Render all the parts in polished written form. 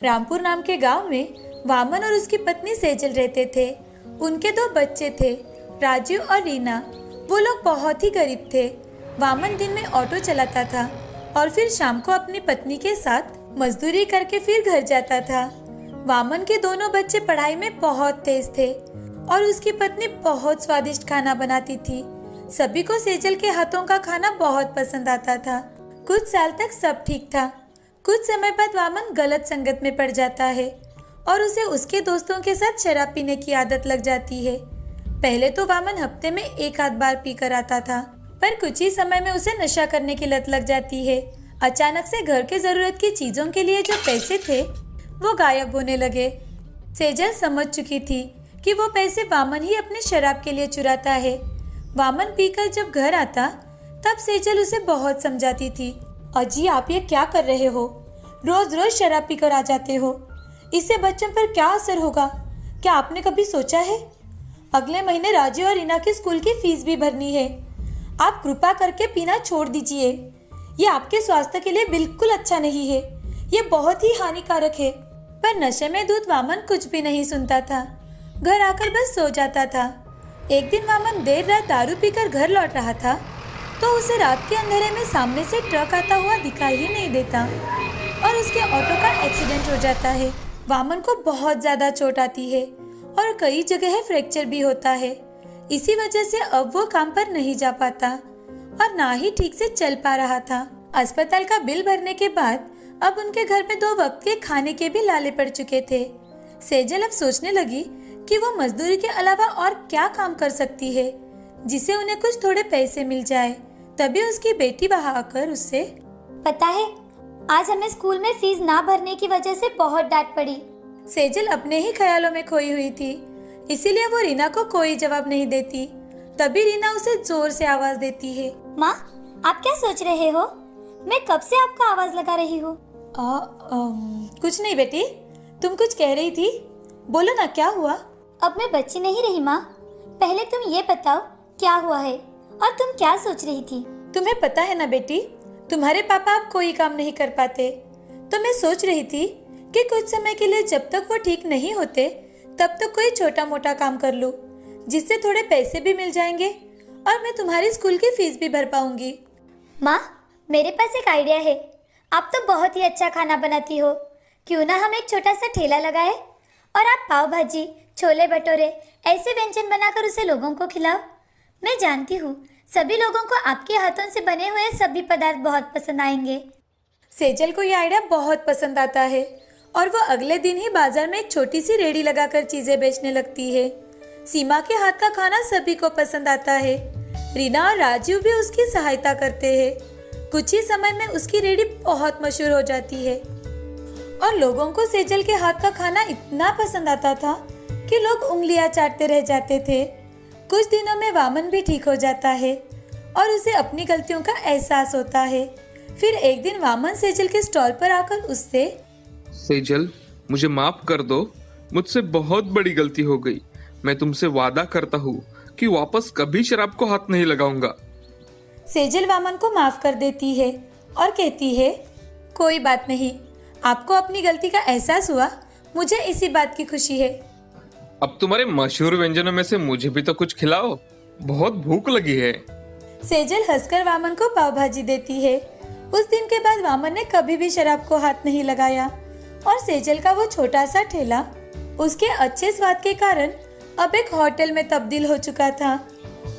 रामपुर नाम के गांव में वामन और उसकी पत्नी सेजल रहते थे। उनके दो बच्चे थे, राजीव और रीना। वो लोग बहुत ही गरीब थे। वामन दिन में ऑटो चलाता था और फिर शाम को अपनी पत्नी के साथ मजदूरी करके फिर घर जाता था। वामन के दोनों बच्चे पढ़ाई में बहुत तेज थे और उसकी पत्नी बहुत स्वादिष्ट खाना बनाती थी। सभी को सेजल के हाथों का खाना बहुत पसंद आता था। कुछ साल तक सब ठीक था। कुछ समय बाद वामन गलत संगत में पड़ जाता है और उसे उसके दोस्तों के साथ शराब पीने की आदत लग जाती है। पहले तो वामन हफ्ते में एक आध बार पी कर आता था, पर कुछ ही समय में उसे नशा करने की लत लग जाती है। अचानक से घर के जरूरत की चीजों के लिए जो पैसे थे वो गायब होने लगे। सेजल समझ चुकी थी कि वो पैसे वामन ही अपने शराब के लिए चुराता है। वामन पीकर जब घर आता तब सेजल उसे बहुत समझाती थी। अजी, आप ये क्या कर रहे हो? रोज रोज शराब पीकर आ जाते हो। इससे बच्चों पर क्या असर होगा? क्या आपने कभी सोचा है? अगले महीने राजू और रीना की स्कूल की फीस भी भरनी है। आप कृपा करके पीना छोड़ दीजिए। ये आपके स्वास्थ्य के लिए बिल्कुल अच्छा नहीं है। ये बहुत ही हानिकारक है। पर नशे में धुत वामन कुछ भी नहीं सुनता था। घर आकर बस सो जाता था। एक दिन वामन देर रात दारू पीकर घर लौट रहा था तो उसे रात के अंधेरे में सामने से ट्रक आता हुआ दिखाई ही नहीं देता और उसके ऑटो का एक्सीडेंट हो जाता है। वामन को बहुत ज्यादा चोट आती है और कई जगह फ्रैक्चर भी होता है। इसी वजह से अब वो काम पर नहीं जा पाता और ना ही ठीक से चल पा रहा था। अस्पताल का बिल भरने के बाद अब उनके घर में 2 वक्त के खाने के भी लाले पड़ चुके थे। सेजल अब सोचने लगी कि वो मजदूरी के अलावा और क्या काम कर सकती है जिससे उन्हें कुछ थोड़े पैसे मिल जाए। तभी उसकी बेटी वहां आकर उससे, पता है, आज हमें स्कूल में फीस ना भरने की वजह से बहुत डांट पड़ी। सेजल अपने ही ख्यालों में खोई हुई थी, इसीलिए वो रीना को कोई जवाब नहीं देती। तभी रीना उसे जोर से आवाज देती है, माँ, आप क्या सोच रहे हो? मैं कब से आपका आवाज लगा रही हूँ। कुछ नहीं बेटी, तुम कुछ कह रही थी, बोलो ना, क्या हुआ? अब मैं बच्ची नहीं रही माँ। पहले तुम ये बताओ क्या हुआ है और तुम क्या सोच रही थी। तुम्हें पता है ना बेटी, तुम्हारे पापा अब कोई काम नहीं कर पाते, तो मैं सोच रही थी कि कुछ समय के लिए जब तक वो ठीक नहीं होते तब तक कोई छोटा मोटा काम कर लूं, जिससे थोड़े पैसे भी मिल जाएंगे और मैं तुम्हारी स्कूल की फीस भी भर पाऊंगी। माँ, मेरे पास एक आइडिया है। आप तो बहुत ही अच्छा खाना बनाती हो। क्यों ना हम एक छोटा सा ठेला लगाए और आप पाव भाजी, छोले भटूरे ऐसे व्यंजन बनाकर उसे लोगों को खिलाओ। मैं जानती हूँ सभी लोगों को आपके हाथों से बने हुए सभी पदार्थ बहुत पसंद आएंगे। सेजल को यह आइडिया बहुत पसंद आता है और वो अगले दिन ही बाजार में एक छोटी सी रेडी लगाकर चीजें बेचने लगती है। सीमा के हाथ का खाना सभी को पसंद आता है। रीना और राजीव भी उसकी सहायता करते हैं। कुछ ही समय में उसकी रेडी बहुत मशहूर हो जाती है और लोगों को सेजल के हाथ का खाना इतना पसंद आता था कि लोग उंगलियां चाटते रह जाते थे। कुछ दिनों में वामन भी ठीक हो जाता है और उसे अपनी गलतियों का एहसास होता है। फिर एक दिन वामन सेजल के स्टॉल पर आकर उससे, सेजल, मुझे माफ कर दो, मुझसे बहुत बड़ी गलती हो गई। मैं तुमसे वादा करता हूँ कि वापस कभी शराब को हाथ नहीं लगाऊंगा। सेजल वामन को माफ कर देती है और कहती है, कोई बात नहीं, आपको अपनी गलती का एहसास हुआ, मुझे इसी बात की खुशी है। अब तुम्हारे मशहूर व्यंजनों में से मुझे भी तो कुछ खिलाओ, बहुत भूख लगी है। सेजल हंसकर वामन को पाव भाजी देती है। उस दिन के बाद वामन ने कभी भी शराब को हाथ नहीं लगाया और सेजल का वो छोटा सा ठेला उसके अच्छे स्वाद के कारण अब एक होटल में तब्दील हो चुका था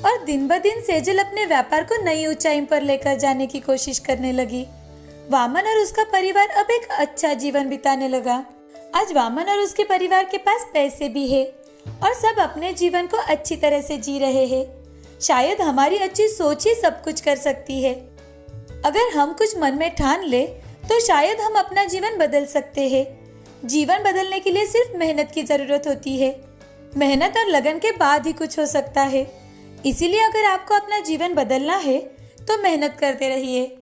और दिन ब दिन सेजल अपने व्यापार को नई ऊंचाई पर लेकर जाने की कोशिश करने लगी। वामन और उसका परिवार अब एक अच्छा जीवन बिताने लगा। आज वामन और उसके परिवार के पास पैसे भी है और सब अपने जीवन को अच्छी तरह से जी रहे हैं। शायद हमारी अच्छी सोच ही सब कुछ कर सकती है। अगर हम कुछ मन में ठान ले तो शायद हम अपना जीवन बदल सकते हैं। जीवन बदलने के लिए सिर्फ मेहनत की जरूरत होती है। मेहनत और लगन के बाद ही कुछ हो सकता है। इसीलिए अगर आपको अपना जीवन बदलना है तो मेहनत करते रहिए।